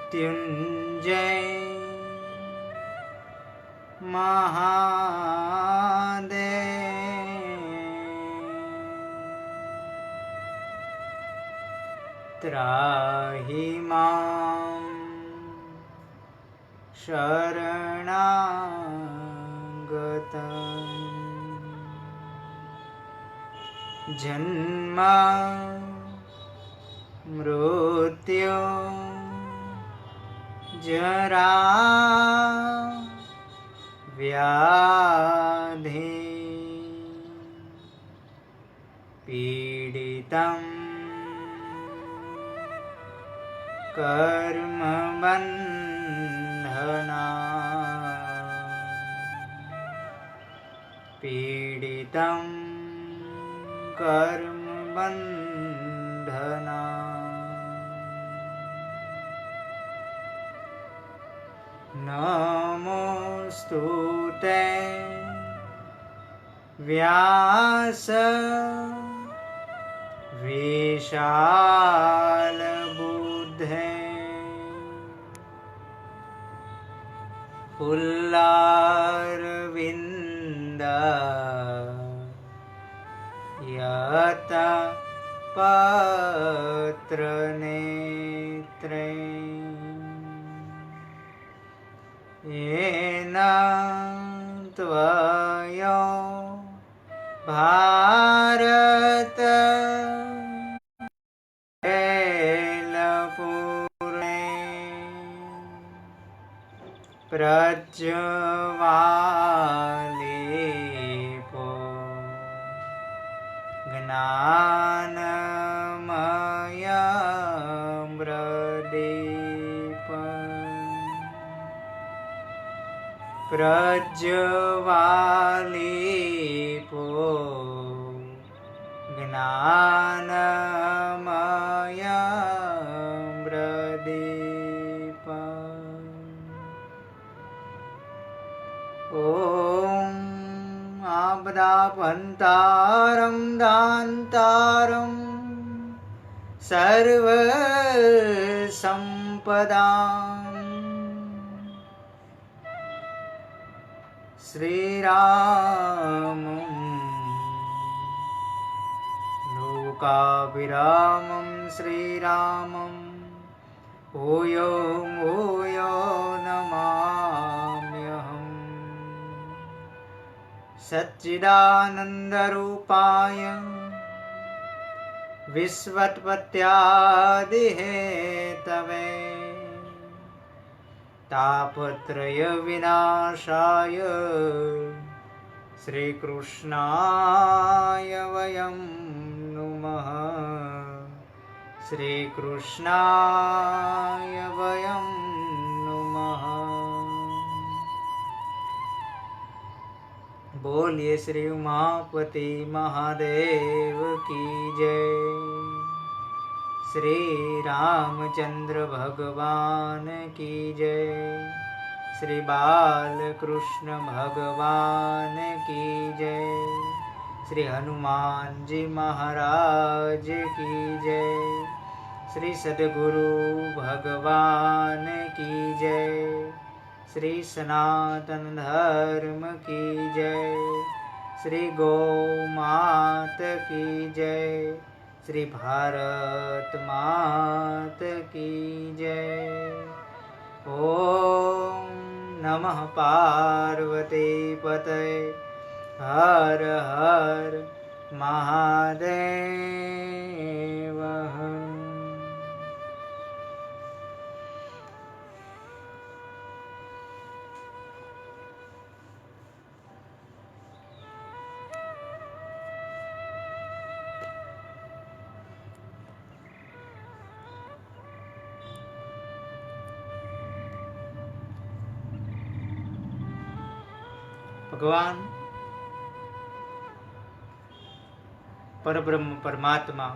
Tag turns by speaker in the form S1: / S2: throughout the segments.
S1: મૃત્યુંજય મહાદેવ ત્રાહિ મામ શરણાગતં જન્મ મૃત્યુ જરા વ્યાધિ પીડિતં કર્મબંધના પીડિતં કર્મબંધના નમોસ્તુતે વ્યાસ વિશાલ બુદ્ધે પુલ્લારવિંદ યત પત્ર નેત્રે येन त्वयो भारत पूर्णे प्रज्वालिपो ज्ञानमय प्रदीप प्रज्वालिपो ज्ञानमय प्रदीप ॐ आपदापन्तारं दान्तारं सर्वसम्पदाम् श्रीरामं लोकाभिरामं श्रीरामं भूयो भूयो नमाम्यहम् सच्चिदानन्दरूपाय विश्वोत्पत्त्यादिहेतवे तापत्रय विनाशाय श्रीकृष्णाय वयं नुमः श्रीकृष्णाय वयं नुमः। बोलिए श्री उमापति महादेव की जय। श्री रामचंद्र भगवान की जय। श्री बालकृष्ण भगवान की जय। श्री हनुमान जी महाराज की जय। श्री सद्गुरु भगवान की जय। श्री सनातन धर्म की जय। श्री गौ मात की जय। श्री भारत मात की जय। ओम नमः पार्वती पतये हर हर महादेव। भगवान परब्रह्म परमात्मा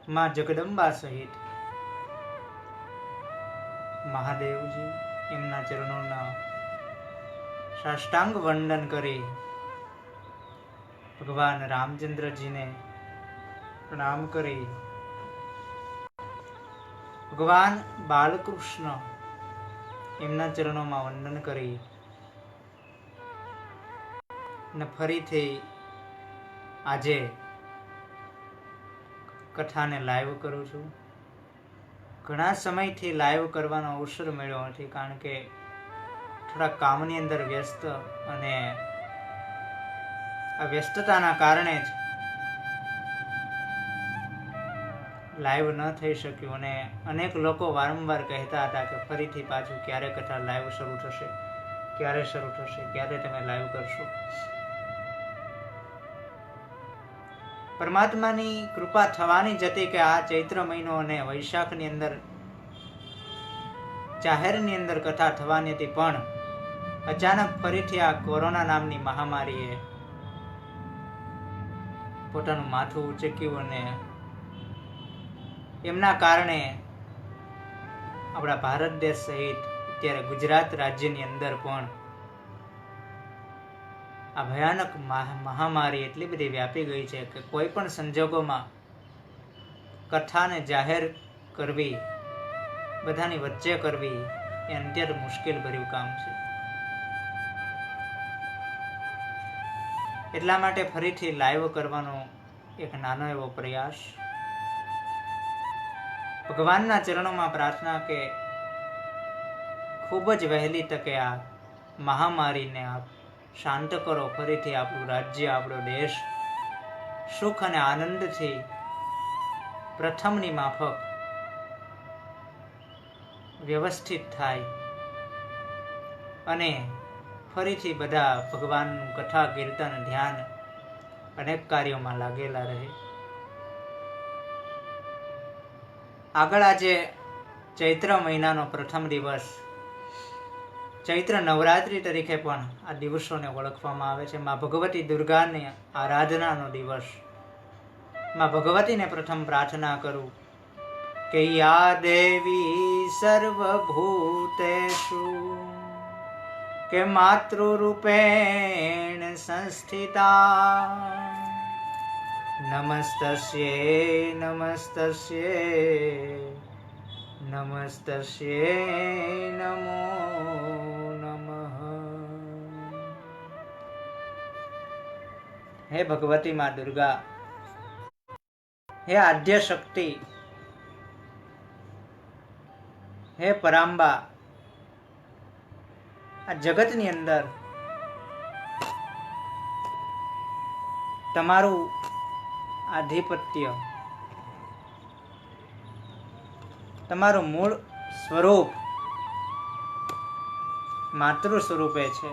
S1: मां जगदंबा सहित મહાદેવજી એમના ચરણોના સાષ્ટાંગ વંદન કરી ભગવાન રામચંદ્રજીને પ્રણામ કરી ભગવાન બાલકૃષ્ણ એમના ચરણોમાં વંદન કરી અને ફરીથી આજે કથાને લાઈવ કરું છું. ઘણા સમયથી લાઈવ કરવાનો અવસર મળ્યો નથી, કારણ કે થોડા કામની અંદર વ્યસ્ત, અને આ વ્યસ્તતાના કારણે જ લાઈવ ન થઈ શક્યું. અને અનેક લોકો વારંવાર કહેતા હતા કે ફરીથી પાછું ક્યારે કથા લાઈવ શરૂ થશે, ક્યારે શરૂ થશે, ક્યારે તમે લાઈવ કરશો. પરમાત્માની કૃપા થવાની જ હતી કે આ ચૈત્ર મહિનો અને વૈશાખની અંદર જાહેરની અંદર કથા થવાની હતી, પણ અચાનક ફરીથી આ કોરોના નામની મહામારીએ પોતાનું માથું ઉચક્યું અને એમના કારણે આપણા ભારત દેશ સહિત અત્યારે ગુજરાત રાજ્યની અંદર પણ આ ભયાનક મહામારી એટલી બધી વ્યાપી ગઈ છે કે કોઈ પણ સંજોગોમાં કથાને જાહેર કરવી, બધાની વચ્ચે કરવી એ અત્યંત મુશ્કેલ ભર્યું કામ છે. એટલા માટે ફરીથી લાઈવ કરવાનો એક નાનો એવો પ્રયાસ. ભગવાનના ચરણોમાં પ્રાર્થના કે ખૂબ જ વહેલી તકે આ મહામારીને આપ શાંત કરો. ફરીથી આપણું રાજ્ય, આપણો દેશ સુખ અને આનંદથી પ્રથમની માફક વ્યવસ્થિત થાય અને ફરીથી બધા ભગવાનનું કથા, કીર્તન, ધ્યાન અનેક કાર્યોમાં લાગેલા રહે. આગળ આજે ચૈત્ર મહિનાનો પ્રથમ દિવસ, ચૈત્ર નવરાત્રિ તરીકે પણ આ દિવસોને ઓળખવામાં આવે છે. માં ભગવતી દુર્ગાની આરાધનાનો દિવસ. માં ભગવતીને પ્રથમ પ્રાર્થના કરું કે યા દેવી સર્વભૂતેષુ કે માતૃરૂપેણ સંસ્થિતા નમસ્તસ્યે નમસ્તસ્યે નમસ્તસ્યે નમો નમઃ. હે ભગવતી માં દુર્ગા, હે આદ્ય શક્તિ, હે પરાંબા, આ જગતની અંદર તમારું આધિપત્ય, તમારું મૂળ સ્વરૂપ માતૃ સ્વરૂપે છે,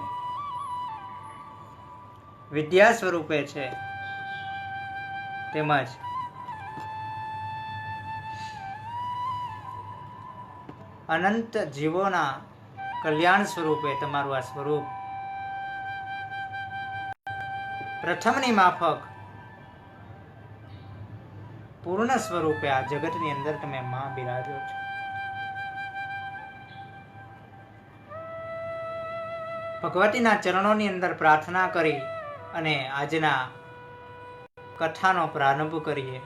S1: વિદ્યા સ્વરૂપે છે, તેમજ અનંત જીવોના કલ્યાણ સ્વરૂપે તમારું આ સ્વરૂપ પ્રથમની માફક પૂર્ણ સ્વરૂપે આ જગતની અંદર તમે માં બિરાજો છો. ભગવતીના ચરણોની અંદર પ્રાર્થના કરી અને આજના કથાનો પ્રારંભ કરીએ.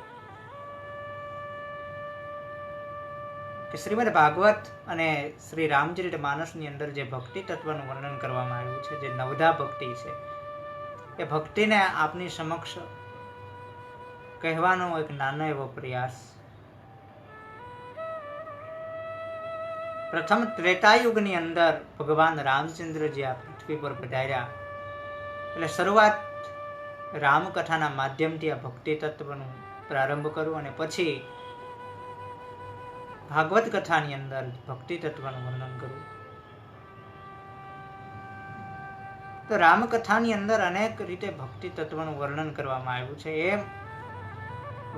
S1: કે શ્રીમદ ભાગવત અને શ્રી રામચરિત માનસની અંદર જે ભક્તિ તત્વનું વર્ણન કરવામાં આવ્યું છે, જે નવધા ભક્તિ છે, એ ભક્તિને આપની સમક્ષ કહેવાનો એક નાનો એવો પ્રયાસ. પ્રથમ ત્રેતાયુગની અંદર ભગવાન રામચંદ્રજી આ પૃથ્વી પર પધાર્યા. એટલે શરૂઆત રામકથાના માધ્યમથી આ ભક્તિ તત્વનું પ્રારંભ કરું અને પછી ભાગવત કથાની અંદર ભક્તિ તત્વનું વર્ણન કરું. તો રામકથાની અંદર અનેક રીતે ભક્તિ તત્વનું વર્ણન કરવામાં આવ્યું છે. એમ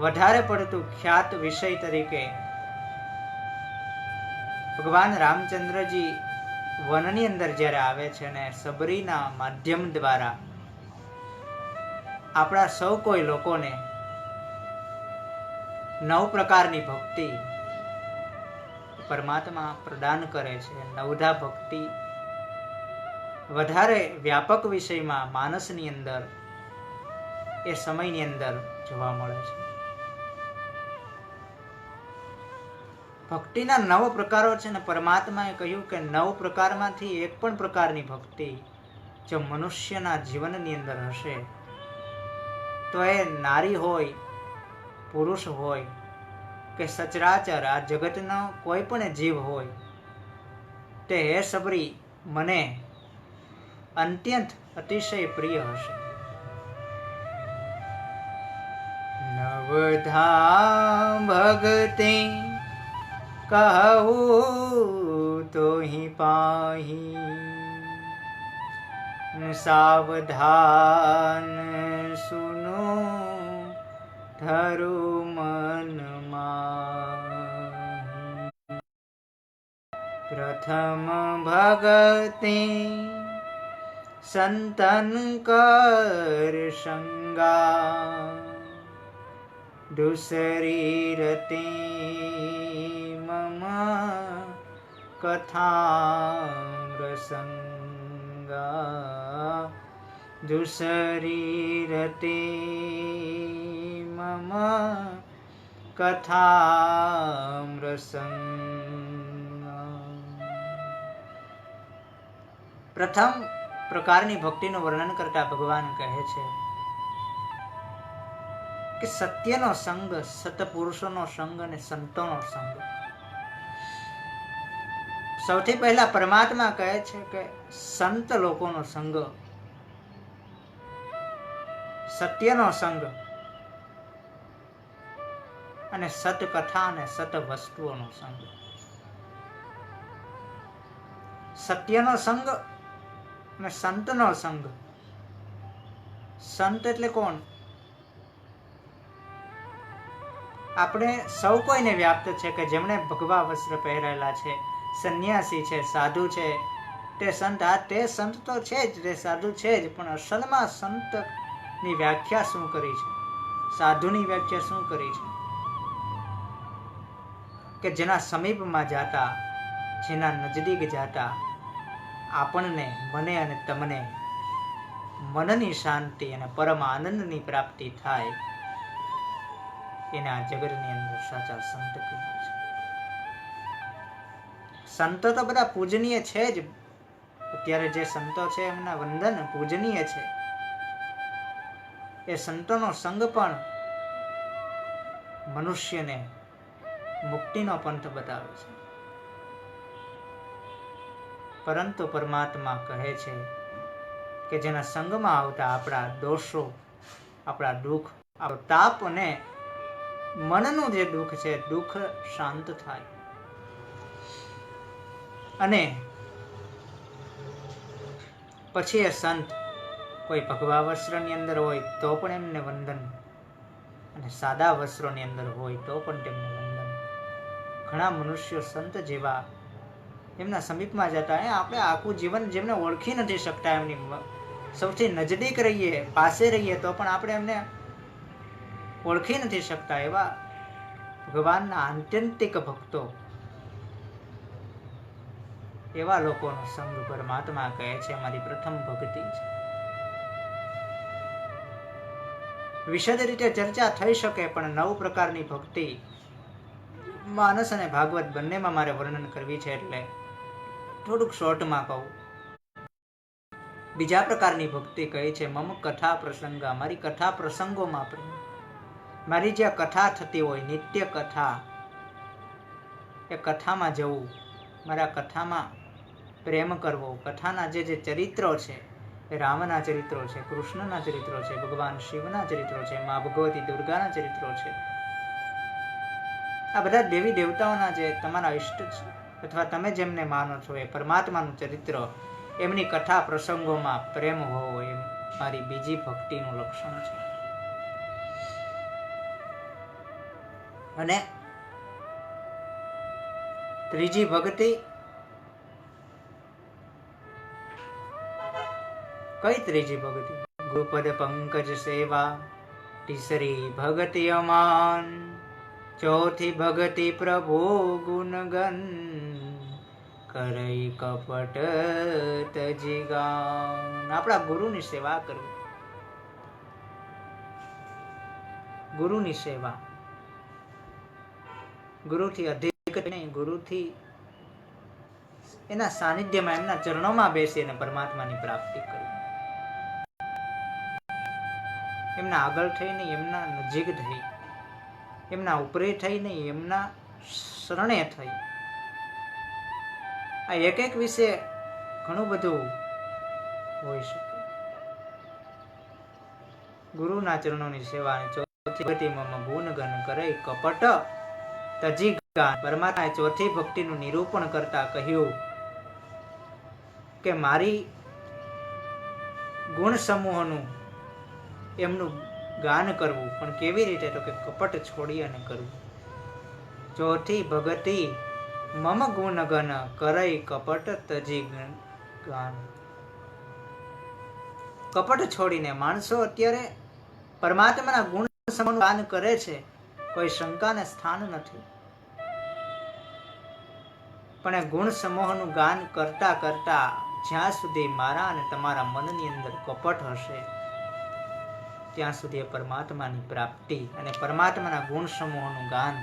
S1: વધારે પડતું ખ્યાત વિષય તરીકે ભગવાન રામચંદ્રજી વનની અંદર જ્યારે આવે છે અને સબરીના માધ્યમ દ્વારા આપણા સૌ કોઈ લોકોને 9 પ્રકારની ભક્તિ પરમાત્મા પ્રદાન કરે છે. નવધા ભક્તિ વધારે વ્યાપક વિષયમાં માનસની અંદર એ સમયની અંદર જોવા મળે છે. ભક્તિના 9 પ્રકારો છે ને પરમાત્માએ કહ્યું કે 9 પ્રકારમાંથી એક પણ પ્રકારની ભક્તિ જો મનુષ્યના જીવનની અંદર હશે તો એ નારી હોય, પુરુષ હોય કે સચરાચર આ જગતનો કોઈ પણ જીવ હોય તે હે સબરી મને અત્યંત અતિશય પ્રિય હશે. નવધા ભક્તિ કહું તો હી પાહી, સાવધાન સુનો ધરો મનમાં. પ્રથમ ભગતિ સંતન કર સંગા, दूसरी रति मम कथामृसंगा, दूसरी रति मम कथामृसंगा. પ્રથમ પ્રકારની ભક્તિનું વર્ણન કરતા ભગવાન કહે છે કે સત્યનો સંગ, સતપુરુષોનો સંગ અને સંતોનો સંગ. સૌથી પહેલા પરમાત્મા કહે છે કે સંત લોકોનો સંગ, સત્યનો સંગ અને સતકથા અને સત વસ્તુઓનો સંગ. સત્યનો સંગ અને સંતનો સંગ. સંત એટલે કોણ? આપણે સૌ કોઈને વ્યાપ્ત છે કે જેમણે ભગવા વસ્ત્ર પહેરેલા છે, સંન્યાસી છે, સાધુ છે, તે સંત. આ તે સંત તો છે જ, તે સાધુ છે જ, પણ અસલમાં સંતની વ્યાખ્યા શું કરી છે, સાધુની વ્યાખ્યા શું કરી છે? કે જેના સમીપમાં જાતા, જેના નજદીક જાતા આપણને, મને અને તમને મનની શાંતિ અને પરમ આનંદની પ્રાપ્તિ થાય, એને આ જગતની અંદર સાચા સંત કહેવાય છે. સંતો તો બધા પૂજનીય છે જ. અત્યારે જે સંતો છે એમના વંદન પૂજનીય છે. એ સંતોનો સંગ પણ મનુષ્યને મુક્તિનો પંથ બતાવે છે. પરંતુ પરમાત્મા કહે છે કે જેના સંગમાં આવતા આપણા દોષો, આપણા દુઃખ, આપણો તાપ અને મનનું જે દુઃખ છે, દુઃખ શાંત થાય. અને પછી એ સંત કોઈ ભગવા વસ્ત્રની અંદર હોય તો પણ એમને વંદન, અને સાદા વસ્ત્રોની અંદર હોય તો પણ તેમને વંદન. ઘણા મનુષ્યો સંત જેવા એમના સમીપમાં જતા, આપણે આખું જીવન જેમને ઓળખી નથી શકતા, એમની સૌથી નજદીક રહીએ, પાસે રહીએ તો પણ આપણે એમને ઓળખી નથી શકતા, એવા ભગવાનના આત્યંતિક ભક્તો, એવા લોકોનો સંગ પરમાત્મા કહે છે અમારી પ્રથમ ભક્તિ છે. વિશદ રીતે ચર્ચા થઈ શકે, પણ 9 પ્રકારની ભક્તિ માનસ અને ભાગવત બંનેમાં મારે વર્ણન કરવી છે, એટલે થોડુંક શોર્ટમાં કહું. બીજા પ્રકારની ભક્તિ કહી છે મમ કથા પ્રસંગા, મારી કથા પ્રસંગોમાં પ્રેમ. મારી જ્યાં કથા થતી હોય, નિત્ય કથા, એ કથામાં જવું, મારા કથામાં પ્રેમ કરવો. કથાના જે ચરિત્રો છે, એ રામના ચરિત્રો છે, કૃષ્ણના ચરિત્રો છે, ભગવાન શિવના ચરિત્રો છે, મા ભગવતી દુર્ગાના ચરિત્રો છે. આ બધા દેવી દેવતાઓના જે તમારા ઇષ્ટ છે, અથવા તમે જેમને માનો છો, એ પરમાત્માનું ચરિત્ર, એમની કથા પ્રસંગોમાં પ્રેમ હોવો, એ મારી બીજી ભક્તિનું લક્ષણ છે. અને ત્રીજી ભક્તિ, કઈ ત્રીજી ભક્તિ? ગુરુપદ પંકજ સેવા. તીસરી ભક્તિ અમાન, ચોથી ભગતિ પ્રભુ ગુણગન કરઈ કપટ તજી ગાન. આપણા ગુરુની સેવા કરવી, ગુરુની સેવા, ગુરુથી અધિક નહીં, ગુરુથી એના સાનિધ્યમાં એમના ચરણોમાં બેસી અને પરમાત્માની પ્રાપ્તિ કરવી. એમના આગળ થઈ નહીં, એમના નજીક થઈ, એમના ઉપરે થઈ નહીં, એમના શરણે થઈ. આ એક એક વિશે ઘણું બધું હોઈ શકે. ગુરુના ચરણોની સેવા અને ચોથી ભક્તિમાં ગુણગન કરે કપટ તજી ગાન. પરમાત્માએ ચોથી ભક્તિનું નિરૂપણ કરતા કહ્યું કે મારી ગુણ સમૂહનું એમનું ગાન કરવું, પણ કેવી રીતે? તો કે કપટ છોડી અને કરવું. ચોથી ભગતિ મમ ગુણગન કરઈ કપટ તજી ગાન. કપટ છોડીને માણસો અત્યારે પરમાત્માના ગુણ સમૂહનું ગાન કરે છે, કોઈ શંકાને સ્થાન નથી. પણ એ ગુણ સમૂહનું ગાન કરતા કરતા જ્યાં સુધી મારા અને તમારા મનની અંદર કપટ હશે ત્યાં સુધી પરમાત્માની પ્રાપ્તિ અને પરમાત્માના ગુણ સમૂહનું ગાન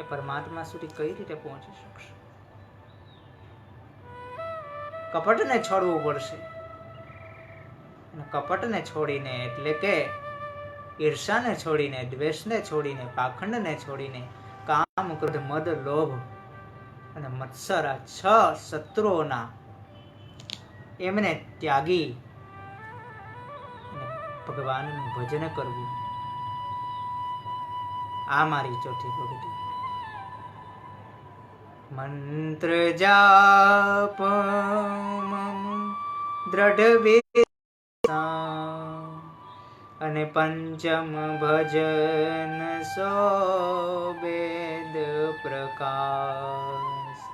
S1: એ પરમાત્મા સુધી કઈ રીતે પહોંચી શકશે? કપટને છોડવું પડશે. કપટને છોડીને એટલે કે ઈર્ષાને છોડીને, દ્વેષને છોડીને, પાખંડને છોડીને, કામ, ક્રોધ, મદ, લોભ અને મત્સર, આ 6 શત્રુઓના એમને ત્યાગી ભગવાનનું ભજન કરવું, આ મારી ચોથી ભક્તિ. મંત્ર જાપ દ્રઢ અને પંચમ ભજન સો વેદ પ્રકાશ.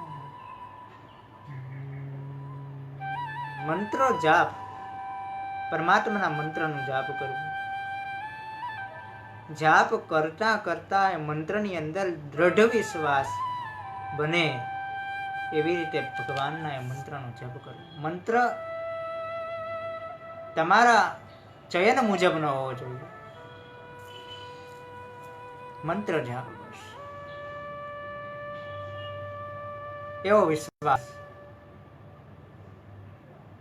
S1: મંત્રો જાપ, પરમાત્માના મંત્રનું જાપ કરવું. જાપ કરતા કરતા એ મંત્રની અંદર દ્રઢ વિશ્વાસ બને એવી રીતે ભગવાનના એ મંત્રનો જપ કરવો. મંત્ર તમારા ચયન મુજબ ન હોવો જોઈએ. મંત્ર જાપ બસ એવો વિશ્વાસ.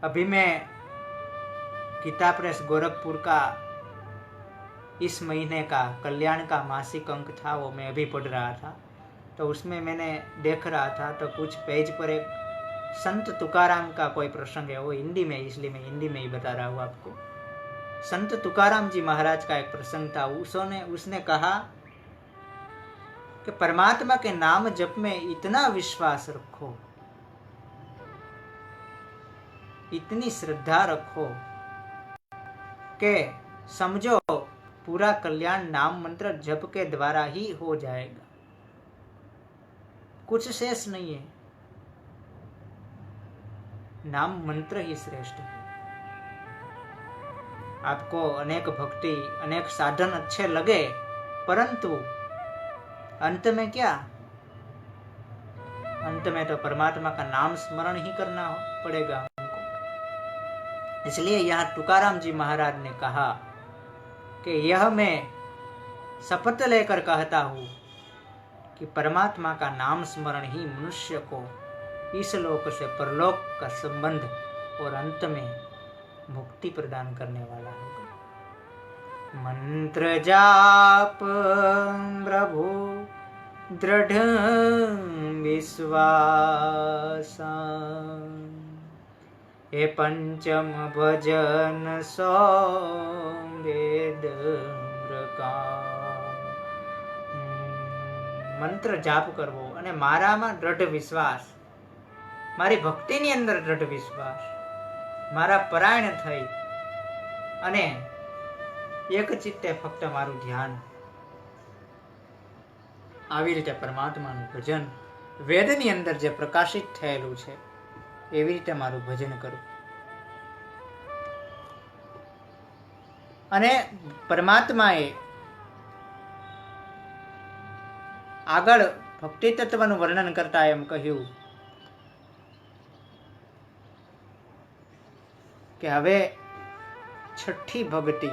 S1: अभी मैं गीता प्रेस गोरखपुर का इस महीने का कल्याण का मासिक अंक था, वो मैं अभी पढ़ रहा था, तो उसमें मैंने देख रहा था तो कुछ पेज पर एक संत तुकाराम का कोई प्रसंग है, वो हिंदी में, इसलिए मैं हिंदी में ही बता रहा हूँ आपको. संत तुकाराम जी महाराज का एक प्रसंग था. उसने कहा कि परमात्मा के नाम जप में इतना विश्वास रखो, इतनी श्रद्धा रखो कि समझो पूरा कल्याण नाम मंत्र जप के द्वारा ही हो जाएगा, कुछ शेष नहीं है. नाम मंत्र ही श्रेष्ठ है. आपको अनेक भक्ति, अनेक साधन अच्छे लगे, परंतु अंत में क्या? अंत में तो परमात्मा का नाम स्मरण ही करना पड़ेगा हमको. इसलिए यहाँ तुकाराम जी महाराज ने कहा कि यह मैं शपथ लेकर कहता हूँ कि परमात्मा का नाम स्मरण ही मनुष्य को इस लोक से परलोक का संबंध और अंत में मुक्ति प्रदान करने वाला होगा. मंत्र जाप प्रभु दृढ़ विश्वास, हे पंचम भजन सो वेद प्रकाश. મંત્ર જાપ કરવો અને મારામાં દ્રઢ વિશ્વાસ, મારી ભક્તિની અંદર દ્રઢ વિશ્વાસ, મારા પરાયણ થઈ અને એક ચિત્તે ફક્ત મારું ધ્યાન, આવી રીતે પરમાત્માનું ભજન વેદની અંદર જે પ્રકાશિત થયેલું છે એવી રીતે મારું ભજન કરું. અને પરમાત્માએ આગળ ભક્તિ તત્વનું વર્ણન કરતા એમ કહ્યું કે હવે છઠ્ઠી ભક્તિ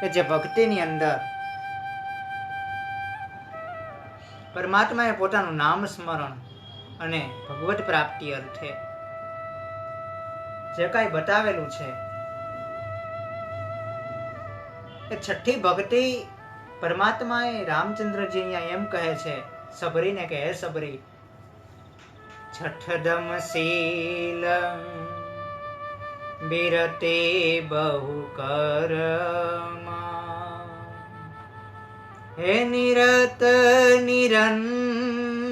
S1: કે જે ભક્તિની અંદર પરમાત્માએ પોતાનું નામ સ્મરણ અને ભગવત પ્રાપ્તિ અર્થે જે કાંઈ બતાવેલું છે એ છઠ્ઠી ભક્તિ પરમાત્માએ રામચંદ્રજી અહીંયા એમ કહે છે સબરીને કે હે સબરી, છઠ્ઠદમ શીલ બિરતે બહુ કર્મા, હે નિરત નિરંતર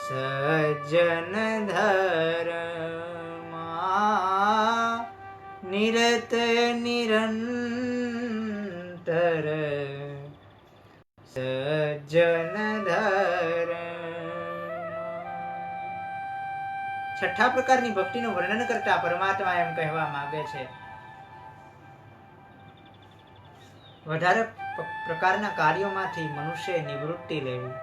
S1: સજ્જન ધર્મા, નિરત નિરંતર સજ્જન ધર્મા। છઠ્ઠા પ્રકારની ભક્તિનું વર્ણન કરતા પરમાત્મા એમ કહેવા માંગે છે વધારે પ્રકારના કાર્યોમાંથી મનુષ્ય નિવૃત્તિ લેવી,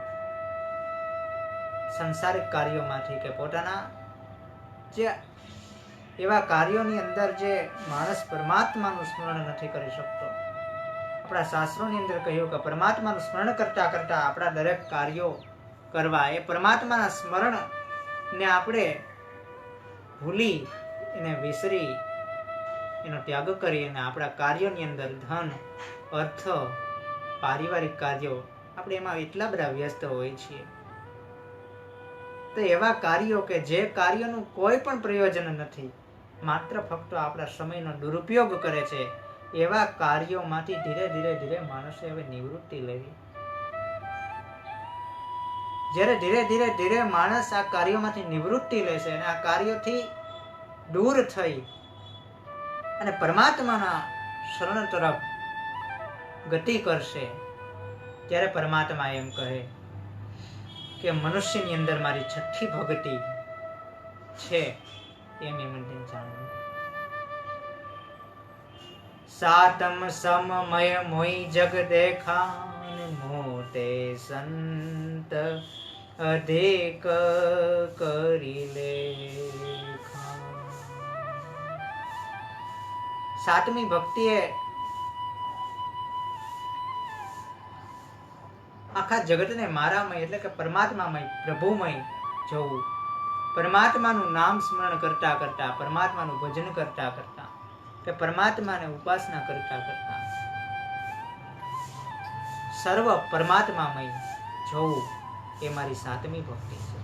S1: સંસારિક કાર્યોમાંથી કે પોતાના જે એવા કાર્યોની અંદર જે માણસ પરમાત્માનું સ્મરણ નથી કરી શકતો। આપણા શાસ્ત્રોની અંદર કહ્યું કે પરમાત્માનું સ્મરણ કરતા કરતા આપણા દરેક કાર્યો કરવા, એ પરમાત્માના સ્મરણને આપણે ભૂલી એને વિસરી એનો ત્યાગ કરી અને આપણા કાર્યોની અંદર ધન, અર્થ, પારિવારિક કાર્યો આપણે એમાં એટલા બધા વ્યસ્ત હોય છીએ, તો એવા કાર્યો કે જે કાર્યોનું કોઈ પણ પ્રયોજન નથી, માત્ર ફક્ત આપણા સમયનો દુરુપયોગ કરે છે, એવા કાર્યોમાંથી ધીરે ધીરે ધીરે માણસે હવે નિવૃત્તિ લેવી। જ્યારે ધીરે ધીરે ધીરે માણસ આ કાર્યોમાંથી નિવૃત્તિ લેશે અને આ કાર્યોથી દૂર થઈ અને પરમાત્માના શરણ તરફ ગતિ કરશે, ત્યારે પરમાત્મા એમ કહે કે મનુષ્યની અંદર મારી છઠ્ઠી ભક્તિ છે, એમ મને જાણવું। સાતમ સમમય મોઈ જગ દેખા, મોટે સંત અધિક કરી લેખા। સાતમી ભક્તિ એ આખા જગતને મારામય એટલે કે પરમાત્મામય, પ્રભુમય જવું, પરમાત્માનું નામ સ્મરણ કરતા કરતા, પરમાત્માનું ભજન કરતા કરતા કે પરમાત્માને ઉપાસના કરતા કરતા સર્વ પરમાત્મામય જવું, એ મારી સાતમી ભક્તિ છે।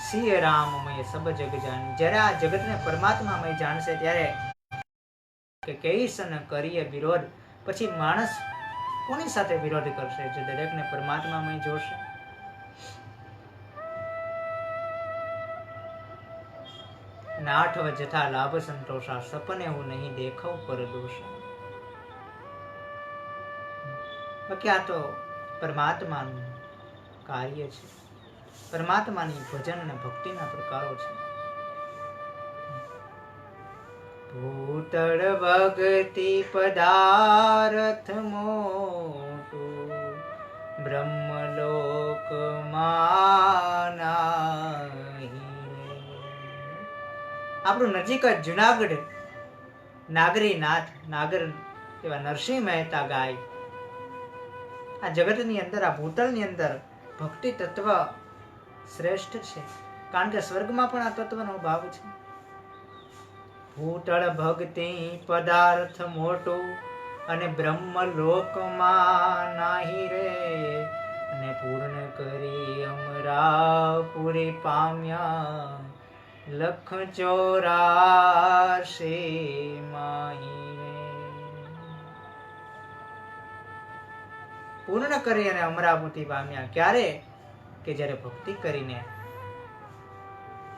S1: સિંહ રામમય સબ જગ જાણી, જ્યારે આ જગતને પરમાત્મામય જાણશે ત્યારે કે કૈસન કરીએ વિરોધ, પછી માણસ કોની સાથે વિરોધ કરશે? જે દરેકને પરમાત્મામય જોશે। અને 8 જથા લાભ સંતોષા, સપને હું નહીં દેખવ પર દોષ। બાકી આ તો પરમાત્માનું કાર્ય છે, પરમાત્માની ભજન અને ભક્તિના પ્રકારો છે। ભૂતળ ભક્તિ પદાર્થ મોટું, બ્રહ્મલોક માનાહી। આપણું નજીક જ જુનાગઢ નાગરીનાથ નાગર એવા નરસિંહ મહેતા ગાય, આ જગતની અંદર, આ ભૂતળની અંદર ભક્તિ તત્વ શ્રેષ્ઠ છે, કારણ કે સ્વર્ગમાં પણ આ તત્વનો ભાવ છે। ભૂતળ ભક્તિ પદાર્થ મોટું અને બ્રહ્મલોકમાં નાહી રે, અને પૂર્ણ કરી અમરાપુરી પામ્યા, 184 માહી રે। પૂર્ણ કરી અને અમરાપુરી પામ્યા ક્યારે? કે જ્યારે ભક્તિ કરીને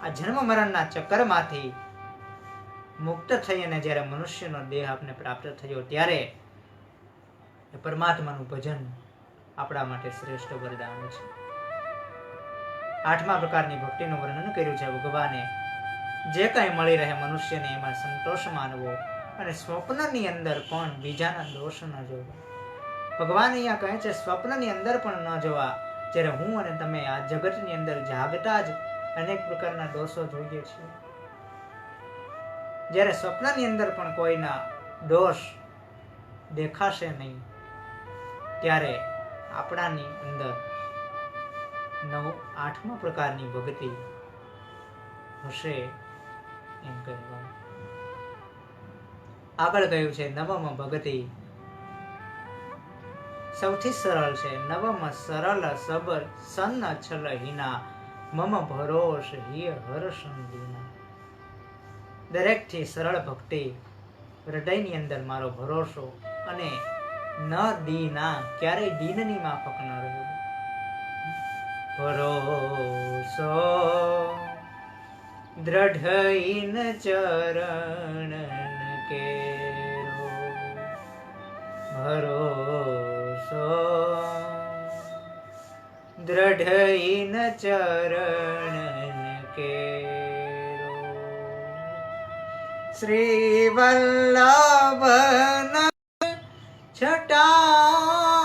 S1: આ જન્મ મરણના ચક્કરમાંથી મુક્ત થઈ અને જ્યારે મનુષ્યનો દેહ આપને પ્રાપ્ત થયો, ત્યારે પરમાત્માનું ભજન આપણા માટે શ્રેષ્ઠ વરદાન છે। 8મા પ્રકારની ભક્તિનું વર્ણન કર્યું છે ભગવાને, જે કંઈ મળી રહે મનુષ્યને એમાં સંતોષ માનવો, અને સ્વપ્નની અંદર પણ બીજાના દોષ ન જોવા. ભગવાન અહીંયા કહે છે સ્વપ્નની અંદર પણ ન જોવા. જ્યારે હું અને તમે આ જગતની અંદર જાગતા જ અનેક પ્રકારના દોષો જોઈએ છીએ, જ્યારે સ્વપ્નની અંદર પણ કોઈના દોષ દેખાશે નહીં, ત્યારે આપણાની અંદર 8મા પ્રકારની ભક્તિ હશે એમ કહેવાય. આગળ કહ્યું છે નવમ ભક્તિ સૌથી સરળ છે. નવમ સરળ સબર સન્ન છલ હિના મમ ભરોસ હિય હર્ષન દીના. દરેકથી સરળ ભક્તિ, હૃદયની અંદર મારો ભરોસો અને ન દીના, ક્યારેય દીનની માફક ન રહ્યું. ભરોસો દ્રઢ ઇન ચરણ કેરો, ભરોસો દ્રઢ ઇન ચરણ કેરો. શ્રી વલ્લભન છટામીન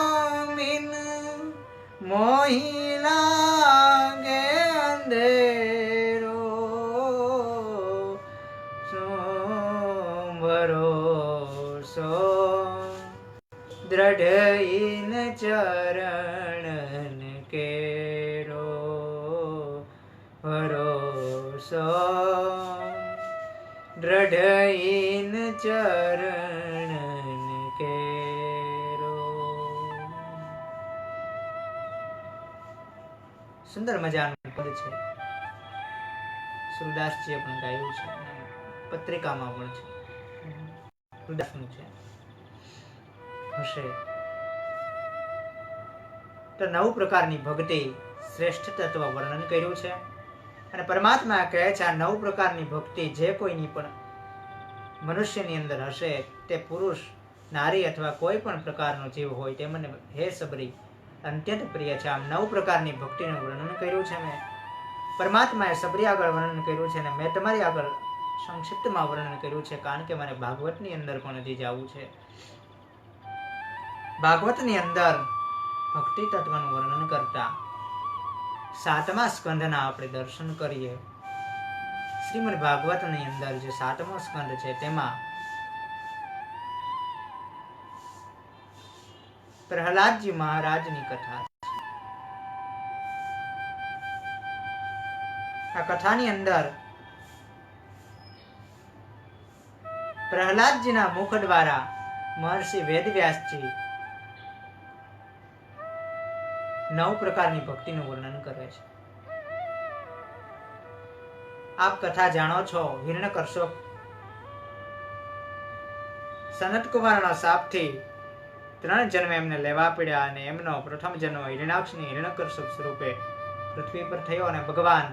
S1: મોહી લાગે અંધેરો, ભરોસો દ્રઢ ઇન ચરણ કેરો, ભરોસો દ્રઢ ઇન ચરણ કેરો. સુંદર મજાનું પદ છે. સુરદાસજીએ પણ ગાયું છે, પત્રિકામાં પણ છે, સુરદાસનું છે હશે. તો 9 પ્રકારની ભક્તિ શ્રેષ્ઠ તત્વ વર્ણન કર્યું છે. અને પરમાત્મા કહે છે આ 9 પ્રકારની ભક્તિ જે કોઈની પણ મનુષ્યની અંદર હશે, તે પુરુષ, નારી અથવા કોઈ પણ પ્રકારનો જીવ હોય, તે મને હે સબરી અત્યંત પ્રિય છે. આમ 9 પ્રકારની ભક્તિનું વર્ણન કર્યું છે. મેં પરમાત્માએ સબરી આગળ વર્ણન કર્યું છે અને મેં તમારી આગળ સંક્ષિપ્તમાં વર્ણન કર્યું છે, કારણ કે મારે ભાગવતની અંદર પણ હજી જવું છે. ભાગવતની અંદર ભક્તિ તત્વનું વર્ણન કરતા 7મા સ્કંધના આપણે દર્શન કરીએ. શ્રીમદ ભાગવતની અંદર જે 7મો સ્કંધ છે તેમાં પ્રહલાદજી મહારાજની કથા છે. આ કથાની અંદર પ્રહલાદજીના મુખ દ્વારા મહર્ષિ વેદવ્યાસજી 9 પ્રકારની ભક્તિનું વર્ણન કરે છે. આપ કથા જાણો છો. હિરણ્યકશ્યપ સનતકુમારના શાપથી 3 જન્મ એમને લેવા પડ્યા અને એમનો પ્રથમ જન્મ હિરણાક્ષની હિરણ્યકશ્યપ સ્વરૂપે પૃથ્વી પર થયો અને ભગવાન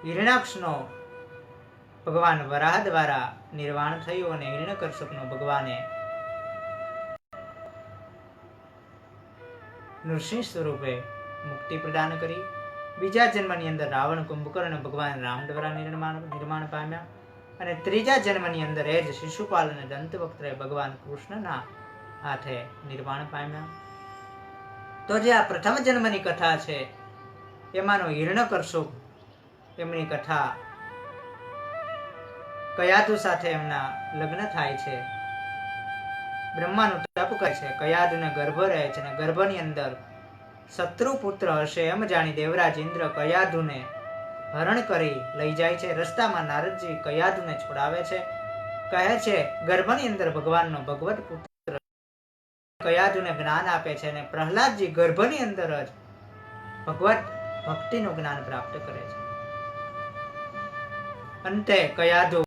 S1: હિરણાક્ષનો ભગવાન વરાહ દ્વારા નિર્વાણ થયું અને હિરણ્યકશ્યપનો ભગવાને નૃસિંહ સ્વરૂપે મુક્તિ પ્રદાન કરી. બીજા જન્મની અંદર રાવણ કુંભકર્ણ ભગવાન રામ દ્વારા નિર્માણ પામ્યા અને ત્રીજા જન્મની અંદર એ જ શિશુપાલ અને દંતવક્ત્રે ભગવાન કૃષ્ણના હાથે નિર્માણ પામ્યા. તો જે આ પ્રથમ જન્મની કથા છે એમાંનો હિરણ્યકશ્યપ, એમની કથા કયાધુ સાથે એમના લગ્ન થાય છે. બ્રહ્માનું તપ કરે છે, કયાધુને ગર્ભ રહે છે અને ગર્ભની અંદર શત્રુ પુત્ર હશે એમ જાણી દેવરાજ ઇન્દ્ર કયાધુને હરણ કરી લઈ જાય છે. રસ્તામાં નારદજી કયાધુને છોડાવે છે. કહે છે ગર્ભની અંદર ભગવાનનો ભગવત પુત્ર કયાધુને જ્ઞાન આપે છે અને પ્રહલાદજી ગર્ભની અંદર જ ભગવત ભક્તિનું જ્ઞાન પ્રાપ્ત કરે છે. અંતે કયાધુ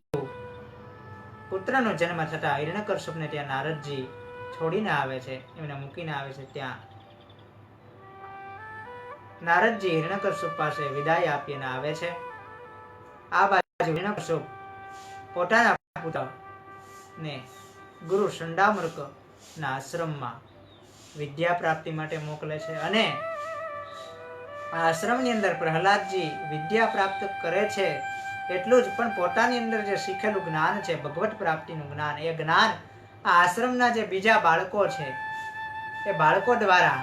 S1: પુત્રનો જન્મ થતા હિરણ્યકશ્યપને ત્યાં નારદજી છોડીને આવે છે, એમને મૂકીને આવે છે. ત્યાં નારદજી હિરણ્યકશ્યપ પાસે વિદાય આપીને આવે છે. આ બાજુ હિરણ્યકશ્યપ પોતાના પુત્રને ગુરુ શંડામૃક ના આશ્રમમાં વિદ્યા પ્રાપ્તિ માટે મોકલે છે અને આ આશ્રમની અંદર પ્રહલાદજી વિદ્યા પ્રાપ્ત કરે છે એટલું જ પણ પોતાની અંદર જે શીખેલું જ્ઞાન છે, ભગવત પ્રાપ્તિનું જ્ઞાન, એ જ્ઞાન આ આશ્રમના જે બીજા બાળકો છે એ બાળકો દ્વારા,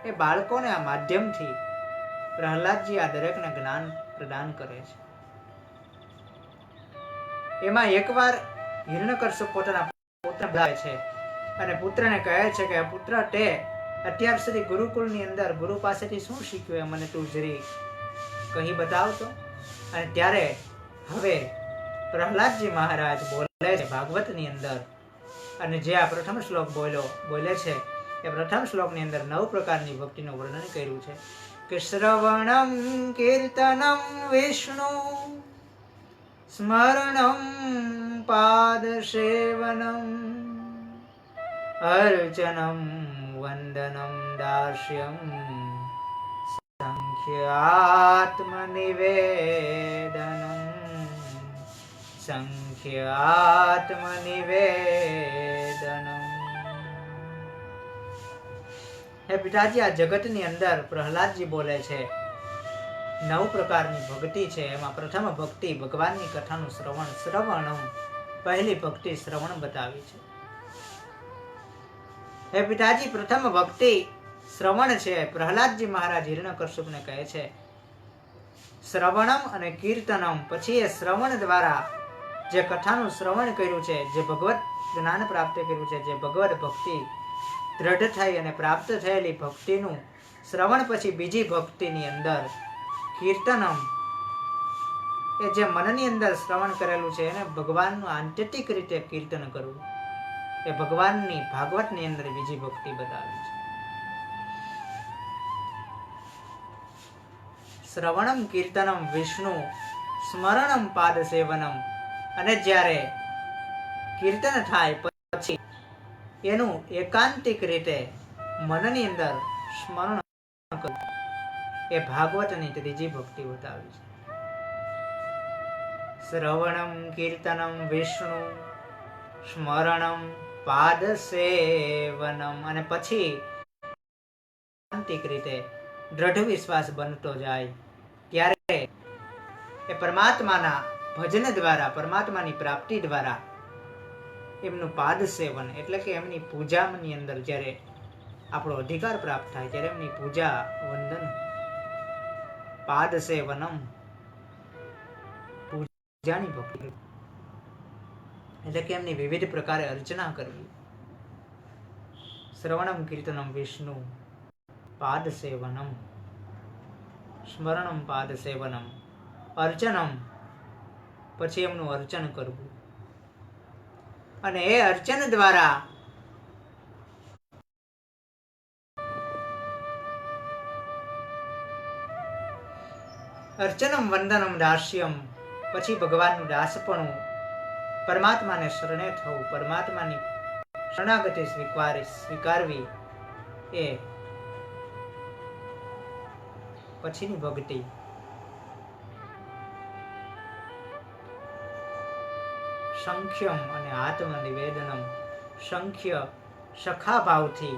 S1: એ બાળકોને આ માધ્યમથી પ્રહલાદજી આ દરેકને જ્ઞાન પ્રદાન કરે છે. એમાં એકવાર હિરણ્યકશ્યપ પોતાના પુત્ર બોલાવે છે અને પુત્રને કહે છે કે પુત્ર, તે અત્યાર સુધી ગુરુકુળની અંદર ગુરુ પાસેથી શું શીખ્યું એ મને તું જરી કહી બતાવતો. અને ત્યારે હવે પ્રહલાદજી મહારાજ બોલે છે ભાગવતની અંદર, અને જે આ પ્રથમ શ્લોક બોલે છે એ પ્રથમ શ્લોકની અંદર 9 પ્રકારની ભક્તિનું વર્ણન કર્યું છે કે શ્રવણમ કીર્તનમ વિષ્ણુ સ્મરણમ પાદ સેવનમ અર્ચનમ વંદનમ દાસ્યમ સંખ્યાત્મનિવેદનમ. હે પિતાજી, આ જગતની અંદર પ્રહલાદજી બોલે છે 9 પ્રકારની ભક્તિ છે. એમાં પ્રથમ ભક્તિ ભગવાનની કથાનું શ્રવણ. શ્રવણમ, પહેલી ભક્તિ શ્રવણ બતાવી છે. હે પિતાજી, પ્રથમ ભક્તિ શ્રવણ છે. પ્રહલાદજી મહારાજ હિરણ્યકશ્યપને કહે છે શ્રવણમ અને કીર્તનમ. પછી એ શ્રવણ દ્વારા જે કથાનું શ્રવણ કર્યું છે, જે ભગવત જ્ઞાન પ્રાપ્ત કર્યું છે, જે ભગવત ભક્તિ દ્રઢ થઈ અને પ્રાપ્ત થયેલી ભક્તિનું શ્રવણ પછી બીજી ભક્તિની અંદર કીર્તનમ, એ જે મનની અંદર શ્રવણ કરેલું છે એને ભગવાનનું આંતરિક રીતે કીર્તન કરવું, એ ભગવાનની ભાગવતની અંદર બીજી ભક્તિ બતાવી છે. શ્રવણમ કીર્તનમ વિષ્ણુ સ્મરણમ પાદ સેવનમ. અને જ્યારે કીર્તન થાય પછી એનું એકાંતિક રીતે મનની અંદર સ્મરણ કરવું, એ ભાગવતની ત્રીજી ભક્તિ બતાવી છે. શ્રવણમ કીર્તનમ વિષ્ણુ સ્મરણમ પાદ સેવનમ. અને પછી આંતરિક રીતે દ્રઢ વિશ્વાસ બનતો જાય ત્યારે એ પરમાત્માના ભજન દ્વારા, પરમાત્માની પ્રાપ્તિ દ્વારા એમનું પાદ સેવન, એટલે કે એમની પૂજાની અંદર જ્યારે આપણો અધિકાર પ્રાપ્ત થાય ત્યારે એમની પૂજા વંદન, પાદ સેવનમ, પૂજાની ભક્તિ, એટલે કે એમની વિવિધ પ્રકારે અર્ચના કરવી. શ્રવણમ કીર્તનમ વિષ્ણુ પાદ સેવનમ, સ્મરણમ પાદ સેવનમ, અર્ચનમ, પછી એમનું અર્ચન કરવું. અને એ અર્ચન દ્વારા અર્ચનમ વંદનમ દાસ્યમ, પછી ભગવાનનું દાસપણું, પરમાત્માને શરણે થવું, પરમાત્માની શરણાગતિ સ્વીકારવી, એ પછીની ભક્તિ. સંખ્યમ અને આત્મનિવેદનમ. સંખ્ય સખા ભાવથી,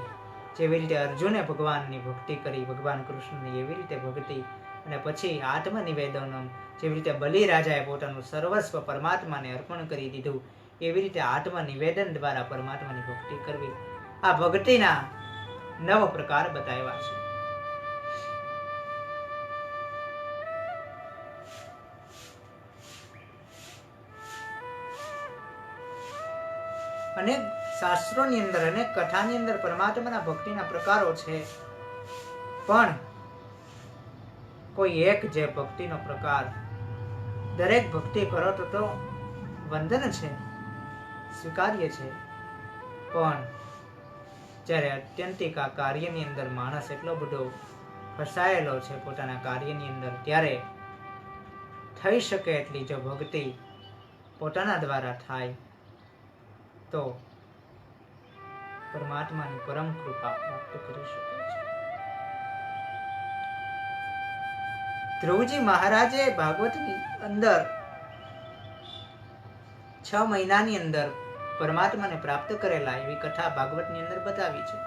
S1: જેવી રીતે અર્જુને ભગવાનની ભક્તિ કરી, ભગવાન કૃષ્ણની, એવી રીતે ભક્તિ. અને પછી આત્મનિવેદનમ, જેવી રીતે બલિ રાજાએ પોતાનું સર્વસ્વ પરમાત્માને અર્પણ કરી દીધું, એવી રીતે આત્મનિવેદન દ્વારા પરમાત્માની ભક્તિ કરવી. આ ભક્તિના 9 પ્રકાર બતાવ્યા છે. અનેક શાસ્ત્રોની અંદર, અનેક કથાની અંદર પરમાત્માના ભક્તિના પ્રકારો છે, પણ કોઈ એક જે ભક્તિનો પ્રકાર, દરેક ભક્તિ કરો તો વંદન છે, સ્વીકાર્ય છે, પણ જ્યારે અત્યંતિક આ કાર્યની અંદર માણસ એટલો બધો ફસાયેલો છે પોતાના કાર્યની અંદર, ત્યારે થઈ શકે એટલી જો ભક્તિ પોતાના દ્વારા થાય તો પરમાત્માની પરમ કૃપા પ્રાપ્ત કરી શકે છે. ધ્રુવજી મહારાજે ભાગવતની અંદર 6 મહિનાની અંદર પરમાત્માને પ્રાપ્ત કરેલા એવી કથા ભાગવતની અંદર બતાવી છે.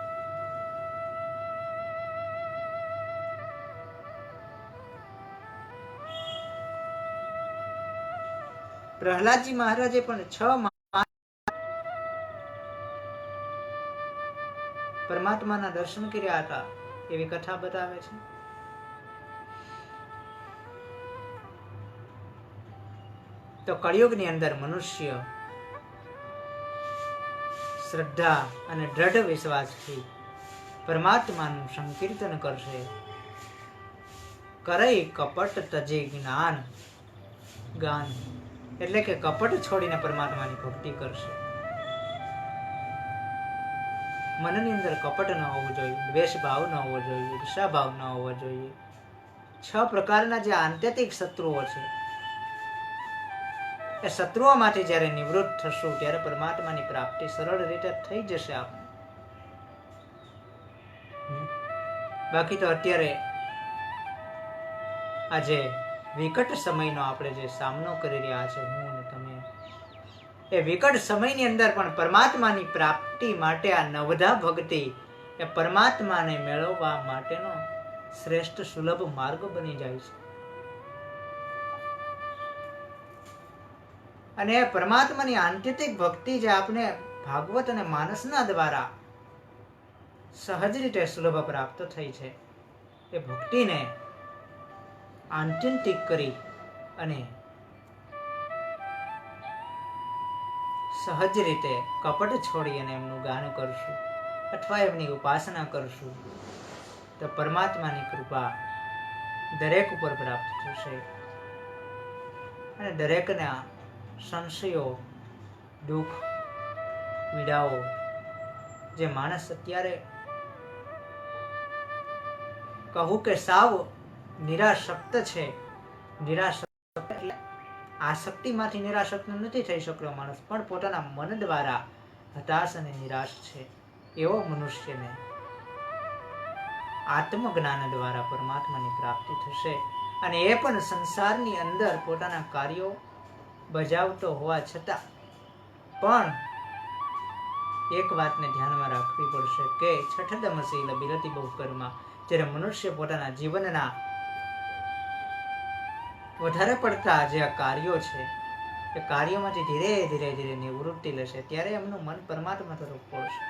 S1: પ્રહલાદજી મહારાજે પણ 6 માસ પરમાત્માના દર્શન કર્યા હતા એવી કથા બતાવે છે. તો કળિયુગની અંદર મનુષ્ય શ્રદ્ધા અને દ્રઢ વિશ્વાસથી પરમાત્માનું સંકીર્તન કરશે. કરઈ કપટ તજી જ્ઞાન ગાન, એટલે કે કપટ છોડીને પરમાત્માની ભક્તિ કરશે. મનની અંદર કપટ ન હોવું જોઈએ, દ્વેષ ભાવ ન હોવો જોઈએ, ઈર્ષા ભાવ ન હોવો જોઈએ. 6 પ્રકારના જે આંતરિક શત્રુઓ છે એ શત્રુઓમાંથી જ્યારે નિવૃત્ત થશું ત્યારે પરમાત્માની પ્રાપ્તિ સરળ રીતે થઈ જશે. આપણે બાકી તો અત્યારે આજે વિકટ સમયનો આપણે જે સામનો કરી રહ્યા છે, હું અને તમે, એ વિકટ સમયની અંદર પણ પરમાત્માની પ્રાપ્તિ માટે આ નવધા ભક્તિ એ પરમાત્માને મેળવવા માટેનો શ્રેષ્ઠ સુલભ માર્ગ બની જાય છે. અને પરમાત્માની આંતરિક ભક્તિ જે આપણે ભાગવત અને માનસના દ્વારા સહજ રીતે સુલભ પ્રાપ્ત થઈ છે, એ ભક્તિને આત્યંતિક કરી અને સહજ રીતે કપટ છોડી અને એમનું ગાન કરશું અથવા એમની ઉપાસના કરશું તો પરમાત્માની કૃપા દરેક ઉપર પ્રાપ્ત થશે. અને દરેકના સંશયો, દુઃખ, પીડાઓ જે માણસ અત્યારે કહું કે સાવ નિરાશક્ત છે, નિરાશક્ત એટલે આસક્તિમાંથી નિરાશક્ત નથી થઈ શક્યો માણસ, પણ પોતાના મન દ્વારા હતાશ અને નિરાશ છે, એવો મનુષ્યને આત્મજ્ઞાન દ્વારા પરમાત્માની પ્રાપ્તિ થશે. અને એ પણ સંસારની અંદર પોતાના કાર્યો બજાવતો હોવા છતાં પણ એક વાતને ધ્યાનમાં રાખવી પડશે કે છઠદમશીલ બિરતિ બહુ કર્મા, જ્યારે મનુષ્ય પોતાના જીવનના વધારે પડતા જે કાર્યો છે એ કાર્યોમાંથી ધીરે ધીરે ધીરે નિવૃત્તિ લેશે ત્યારે એમનું મન પરમાત્મા તરફ વળશે.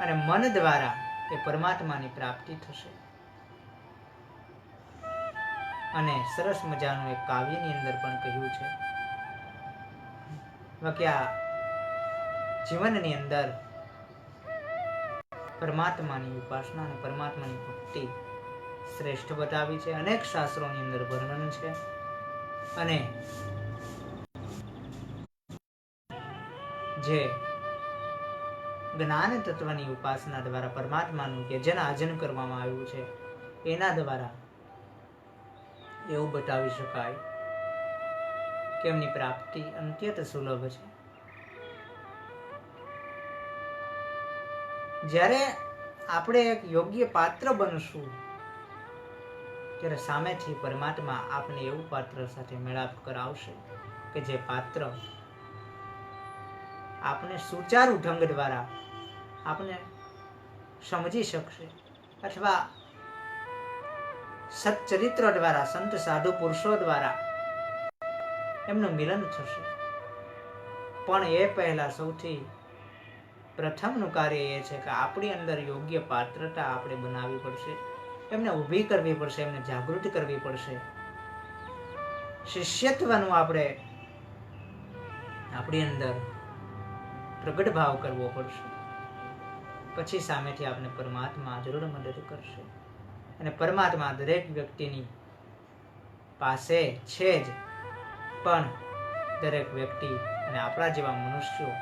S1: અને મન દ્વારા એ પરમાત્માની પ્રાપ્તિ થશે. અને સરસ મજાનું એક કાવ્યની અંદર પણ કહ્યું છે કે આ જીવનની અંદર પરમાત્માની ઉપાસના અને પરમાત્માની ભક્તિ શ્રેષ્ઠ બતાવી છે. અનેક શાસ્ત્રોની અંદર વર્ણન છે. અને જે જ્ઞાન તત્વની ઉપાસના દ્વારા પરમાત્માનું કે જેના અર્જન કરવામાં આવ્યું છે એના દ્વારા એવું બતાવી શકાય કે એમની પ્રાપ્તિ અત્યંત સુલભ છે. જ્યારે આપણે એક યોગ્ય પાત્ર બનશું ત્યારે સામેથી પરમાત્મા આપણે એવું પાત્ર સાથે મેળાપ કરાવશે કે જે પાત્ર આપણે સુચારુ ઢંગ દ્વારા આપણે સમજી શકશે અથવા સચ્ચરિત્ર દ્વારા, સંત સાધુ પુરુષો દ્વારા એમનું મિલન થશે. પણ એ પહેલા સૌથી પ્રથમનું કાર્ય એ છે કે આપણી અંદર યોગ્ય પાત્રતા આપણે બનાવવી પડશે, એમને ઊભી કરવી પડશે, એમને જાગૃત કરવી પડશે. શિષ્યત્વનું આપણે આપણી અંદર પ્રગટ ભાવ કરવો પડશે. પછી સામેથી આપણે પરમાત્મા જરૂર મદદ કરશે. અને પરમાત્મા દરેક વ્યક્તિની પાસે છે જ, પણ દરેક વ્યક્તિ અને આપણા જેવા મનુષ્યો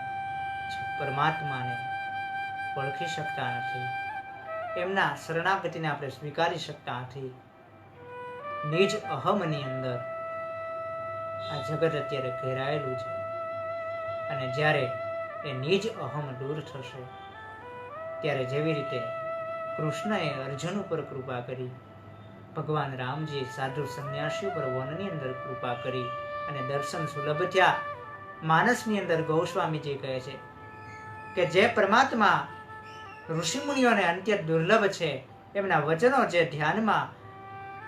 S1: પરમાત્માને ઓળખી શકતા નથી, એમના શરણાગતિને આપણે સ્વીકારી શકતા નથી. નિજ અહમની અંદર આ જગત અત્યારે ઘેરાયેલું છે. અને જ્યારે એ નિજ અહમ દૂર થશે ત્યારે જેવી રીતે કૃષ્ણએ અર્જુન ઉપર કૃપા કરી, ભગવાન રામજી સાધુ સંન્યાસી ઉપર વનની અંદર કૃપા કરી અને દર્શન સુલભ થયા. માનસની અંદર ગોસ્વામીજી કહે છે કે જે પરમાત્મા ઋષિમુનિઓને અત્યંત દુર્લભ છે, એમના વચનો જે ધ્યાનમાં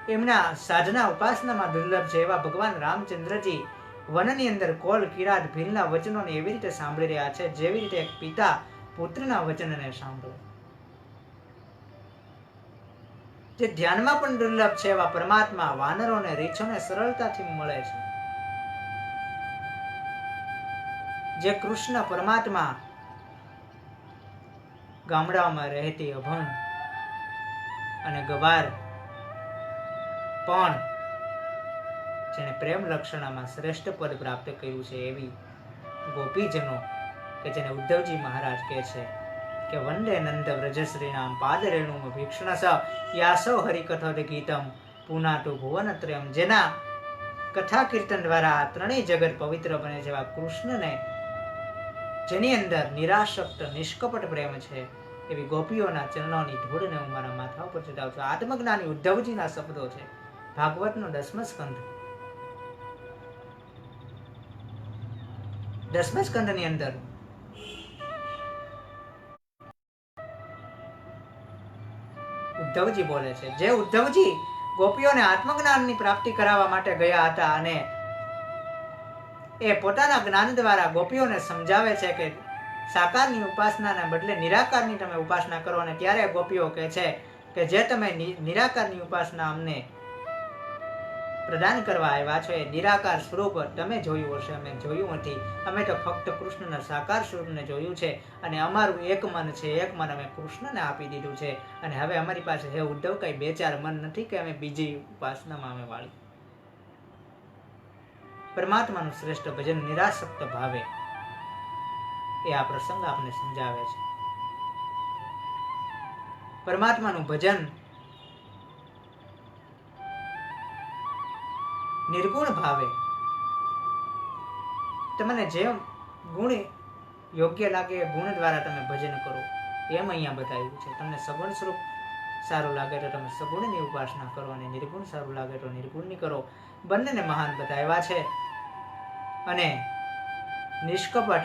S1: એમના સાધના ઉપાસનામાં દુર્લભ છે એવા ભગવાન રામચંદ્રજી વનની અંદર કોલ કિરાત ભીલના વચનોને એવી રીતે સાંભળી રહ્યા છે જેવી રીતે એક પિતા પુત્રના વચનને સાંભળે. જે ધ્યાનમાં પણ દુર્લભ છે એવા પરમાત્મા વાનરોને રીછોને સરળતાથી મળે છે. જે કૃષ્ણ પરમાત્મા ગામડાઓમાં રહેતી અભણ અને ગવાર પણ જેને પ્રેમ લક્ષણામાં શ્રેષ્ઠ પદ પ્રાપ્ત કર્યું છે એવી ગોપીજનો કે જેને ઉદ્ધવજી મહારાજ કહે છે કે વંદે નંદ વ્રજશ્રીનામ પાદરેણુમ ભીક્ષણસ યાસો હરિકથોદ ગીતમ પુનાટુ ભુવનત્રયમ. જેના કથા કીર્તન દ્વારા ત્રણેય જગત પવિત્ર બને છે એવા કૃષ્ણને જેની અંદર નિરાશક્ત નિષ્કપટ પ્રેમ છે એવી ગોપીઓના ચરણોની ધૂળને હું મારા માથા ઉપર ચડાવું છું. આત્મજ્ઞાની ઉદ્ધવજીના શબ્દો છે. ભાગવતનો 10મો સ્કંધ 10મા સ્કંધની અંદર ઉદ્ધવજી બોલે છે. જે ઉદ્ધવજી ગોપીઓને આત્મજ્ઞાનની પ્રાપ્તિ કરાવવા માટે ગયા હતા અને એ પોતાના જ્ઞાન દ્વારા ગોપીઓને સમજાવે છે કે સાકારની ઉપાસનાને બદલે નિરાકારની તમે ઉપાસના કરો. અને ત્યારે ગોપીઓ કહે છે કે જે તમે નિરાકારની ઉપાસના અમને પ્રદાન કરવા આવ્યા છો એ નિરાકાર સ્વરૂપ તમે જોયું હશે, અમે જોયું નથી. અમે તો ફક્ત કૃષ્ણના સાકાર સ્વરૂપને જોયું છે અને અમારું એક મન છે, એક મન અમે કૃષ્ણને આપી દીધું છે. અને હવે અમારી પાસે હે ઉદ્ધવ કઈ બે ચાર મન નથી કે અમે બીજી ઉપાસનામાં અમે વાળી. પરમાત્માનું શ્રેષ્ઠ ભજન નિરાસક્ત ભાવે એ આ પ્રસંગ આપને સમજાવે છે. પરમાત્માનું ભજન નિર્ગુણ ભાવે તમને જે ગુણ યોગ્ય લાગે એ ગુણ દ્વારા તમે ભજન કરો એમ અહીંયા બતાવ્યું છે. તમને સગુણ સ્વરૂપ સારું લાગે તો તમે સગુણની ઉપાસના કરો અને નિર્ગુણ સારું લાગે તો નિર્ગુણની કરો. બંનેને મહાન બતાવ્યા છે અને નિષ્કપટ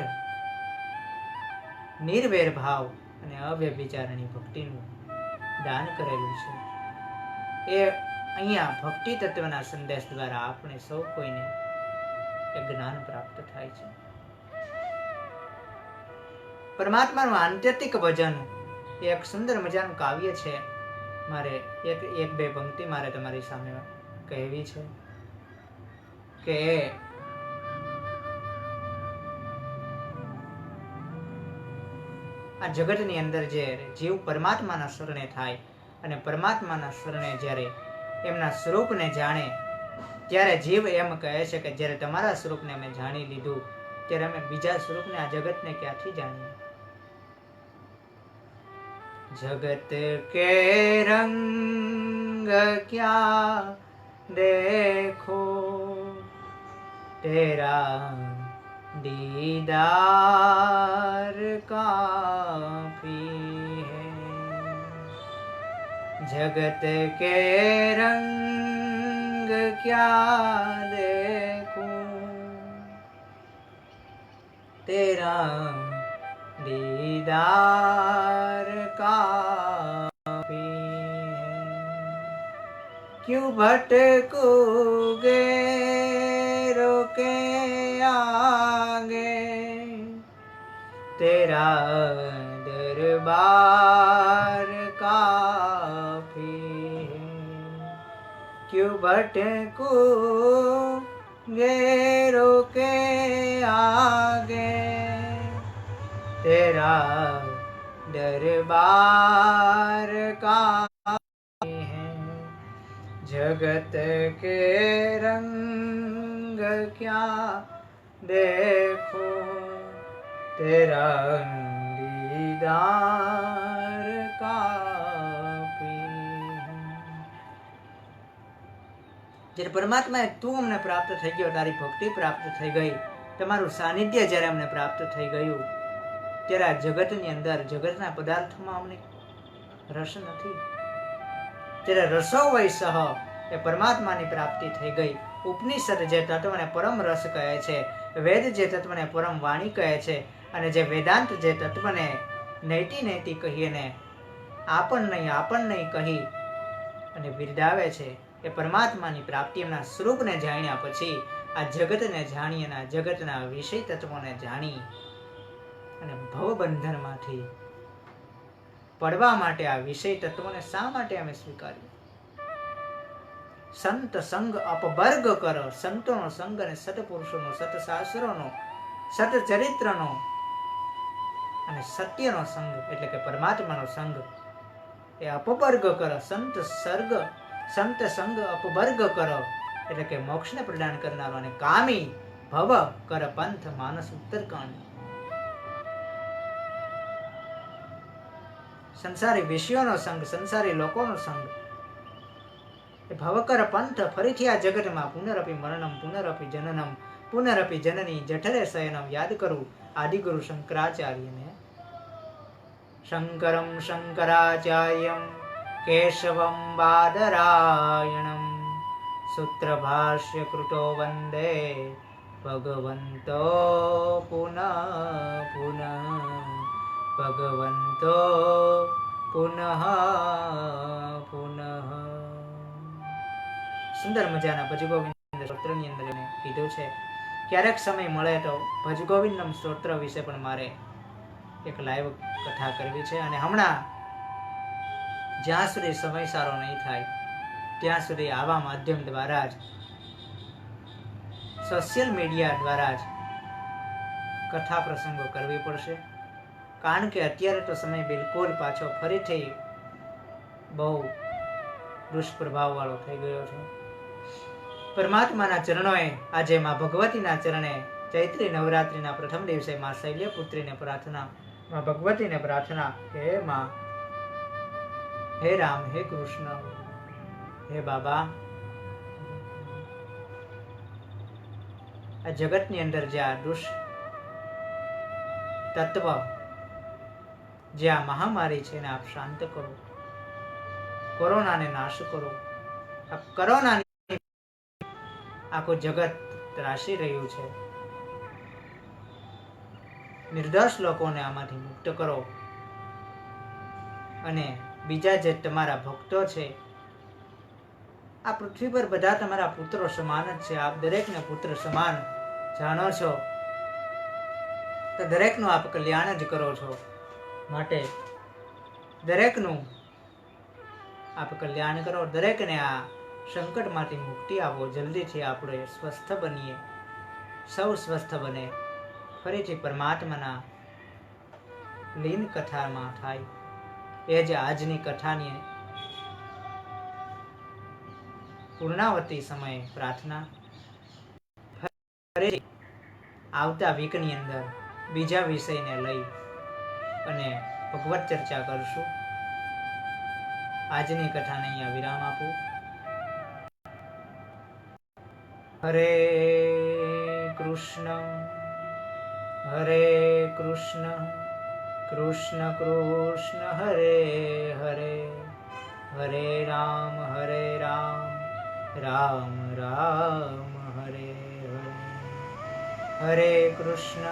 S1: નિર્વેર ભાવ અને અવ્યભિચારની ભક્તિનું દાન કરેલું છે. એ અહીંયા ભક્તિ તત્વના સંદેશ દ્વારા આપણે સૌ કોઈને એ જ્ઞાન પ્રાપ્ત થાય છે. પરમાત્માનું આંતરિક ભજન એ એક સુંદર મજાનું કાવ્ય છે. મારે એક બે પંક્તિ મારે તમારી સામે કહેવી છે કે આ જગતની અંદર જે જીવ પરમાત્માના શરણે થાય અને પરમાત્માના શરણે જ્યારે એમના સ્વરૂપને જાણે ત્યારે જીવ એમ કહે છે કે જ્યારે તમારા સ્વરૂપને અમે જાણી લીધું ત્યારે અમે બીજા સ્વરૂપને આ જગતને ક્યાંથી જાણીએ. જગત કે રંગ ક્યા દેખો તેરા दीदार काफी है. जगत के रंग क्या देखूं तेरा दीदार काफी है. क्यों भटकोगे रोके आगे तेरा दरबार काफी है. क्यों भटकोगे रोके आगे तेरा दरबार काफी है. जगत के रंग क्या देखो तेरा दीदार काफी. જ્યારે પરમાત્માએ તું અમને પ્રાપ્ત થઈ ગયો, તારી ભક્તિ પ્રાપ્ત થઈ ગઈ, તમારું સાનિધ્ય જ્યારે અમને પ્રાપ્ત થઈ ગયું ત્યારે આ જગતની અંદર જગતના પદાર્થોમાં અમને રસ નથી. ત્યારે રસો વય સહ એ પરમાત્માની પ્રાપ્તિ થઈ ગઈ. ઉપનિષદ જે તત્વને પરમ રસ કહે છે, વેદ જે તત્વને પરમ વાણી કહે છે અને જે વેદાંત જે તત્વને નૈતિ નૈતિ કહીને આપણ નહીં કહી અને બિરદાવે છે એ પરમાત્માની પ્રાપ્તિ એમના સ્વરૂપને જાણ્યા પછી આ જગતને જાણી અને આ જગતના વિષય તત્વોને જાણી અને ભવબંધનમાંથી પડવા માટે આ વિષય તત્વોને શા માટે અમે સ્વીકાર્યું? સંત સંગ અપવર્ગ કરો, સંતોનો સંગ અને સત્પુરુષોનો, સત્શાસ્ત્રોનો, સત્ચરિત્રનો અને સત્યનો સંગ એટલે કે પરમાત્માનો સંગ એ અપવર્ગ કરો. સંત સંગ અપવર્ગ કરો એટલે કે મોક્ષને પ્રદાન કરનારો અને કામી ભવ કર પંથ માનસ ઉત્તરકાંડ. સંસારી વિષયોનો સંગ, સંસારી લોકોનો સંગ એ ભવકર પંથ, ફરીથી આ જગતમાં પુનરપી મરણમ પુનરપી જનનમ પુનરપી જનની જઠરે શયનમ યાદ કરું આદિગુરુ શંકરાચાર્યને. શંકરમ શંકરાચાર્યમ કેશવમ બાદરાયણમ સૂત્રભાષ્ય કૃતો વંદે ભગવંતો પુનઃ પુનઃ ભગવંતો પુનઃ પુનઃ. સુંદર મજાના ભજગોવિંદ સ્તોત્રની અંદર મેં કીધું છે. ક્યારેક સમય મળે તો ભજગોવિંદમ સ્તોત્ર વિશે પણ મારે એક લાઈવ કથા કરવી છે. અને હમણાં જ્યાં સુધી સમય સારો નહીં થાય ત્યાં સુધી આવા માધ્યમ દ્વારા જ, સોશિયલ મીડિયા દ્વારા જ કથા પ્રસંગો કરવી પડશે. કારણ કે અત્યારે તો સમય બિલકુલ પાછો ફરીથી બહુ દુષ્પ્રભાવ વાળો થઈ ગયો છે. પરમાત્માના ચરણોએ આજે માં ભગવતીના ચરણે ચૈત્રી નવરાત્રિના પ્રથમ દિવસે માં શૈલ્યપુત્રીને પ્રાર્થના, માં ભગવતીને પ્રાર્થના, હે માં, હે રામ, હે કૃષ્ણ, હે બાબા, આ જગતની અંદર જે આ દુષ્ટ તત્વ, જે આ મહામારી છે એને આપ શાંત કરો, કોરોનાને નાશ કરો. આ કોરોનાની આખું જગત ત્રાસી રહ્યું છે. નિર્દોષ લોકોને આમાંથી મુક્ત કરો અને બીજા જે તમારા ભક્તો છે, આ પૃથ્વી પર બધા તમારા પુત્રો સમાન જ છે. આપ દરેકને પુત્ર સમાન જાણો છો તો દરેકનું આપ કલ્યાણ જ કરો છો. માટે દરેકનું આપ કલ્યાણ કરો, દરેકને આ સંકટમાંથી મુક્તિ આપો. જલ્દીથી આપણે સ્વસ્થ બનીએ, સૌ સ્વસ્થ બને, ફરીથી પરમાત્માના લીન કથામાં થાય. એ જ આજની કથાની પૂર્ણાવતી સમયે પ્રાર્થના. ફરી આવતા વીકની અંદર બીજા વિષયને લઈ અને ભગવત ચર્ચા કરશું. આજની કથાને અહીંયા વિરામ આપું. હરે કૃષ્ણ કૃષ્ણ કૃષ્ણ હરે હરે, હરે રામ રામ રામ હરે હરે. હરે કૃષ્ણ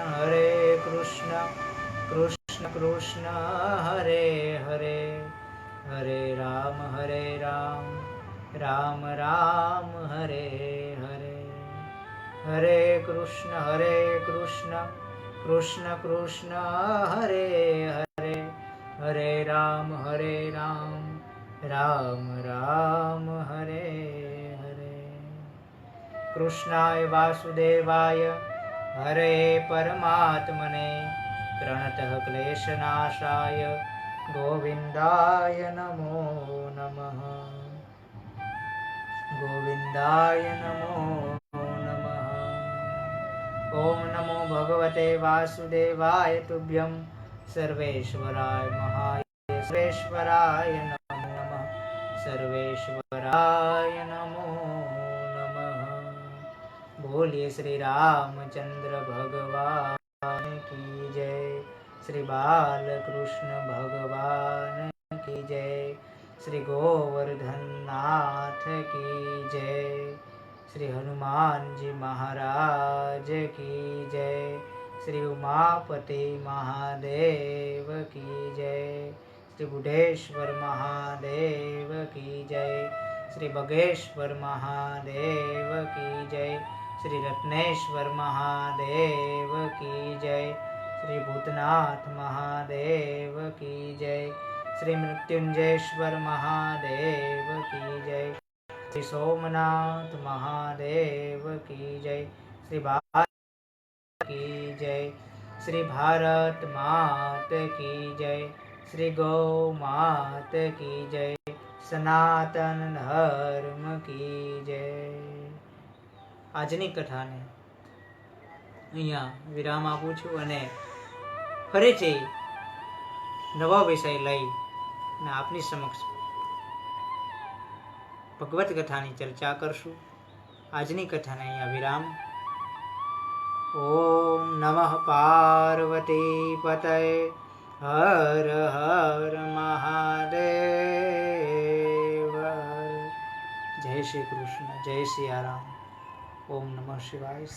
S1: કૃષ્ણ કૃષ્ણ હરે હરે, હરે રામ રામ રામ હરે હરે. હરે કૃષ્ણ કૃષ્ણ કૃષ્ણ હરે હરે, હરે રામ રામ રામ હરે હરે. કૃષ્ણાય વાસુદેવાય હરે પરમાત્મને પ્રણતઃ ક્લેશનાશાય ગોવિંદાય નમો નમઃ. ગોવિંદાય નમો નમઃ. ઓમ નમો ભગવતે વાસુદેવાય તુભ્યં સર્વેશ્વરાય સર્વેશ્વરાય નમો નમઃ. સર્વેશ્વરાય નમો નમઃ. બોલીએ શ્રી રામચંદ્ર ભગવાન કી જય, શ્રી બાલકૃષ્ણ ભગવાન કી જય, શ્રી ગોવર્ધન નાથ કી જય, શ્રી હનુમાનજી મહારાજ કી જય, શ્રી ઉમાપતિ મહાદેવ કી જય, શ્રી બુઢેશ્વર મહાદેવ કી જય, श्री बघेश्वर महादेव की जय। श्री रत्नेश्वर महादेव की जय। श्री भूतनाथ महादेव की जय। श्री मृत्युंजयेश्वर महादेव की जय। श्री सोमनाथ महादेव की जय। श्री भारत की जय। श्री भारत मात की जय। श्री गौ मात की जय। सनातन धर्म की जय। આજની કથાને અહીંયા વિરામ આપું છું અને ફરીથી નવો વિષય લઈ અને આપની સમક્ષ ભગવત કથાની ચર્ચા કરશું. આજની કથાને અહીંયા વિરામ. ઓમ નમઃ પાર્વતી પતય. હર હર મહાદેવ. જય શ્રી કૃષ્ણ. જય સિયારામ. ઓમ નમઃ શિવાય.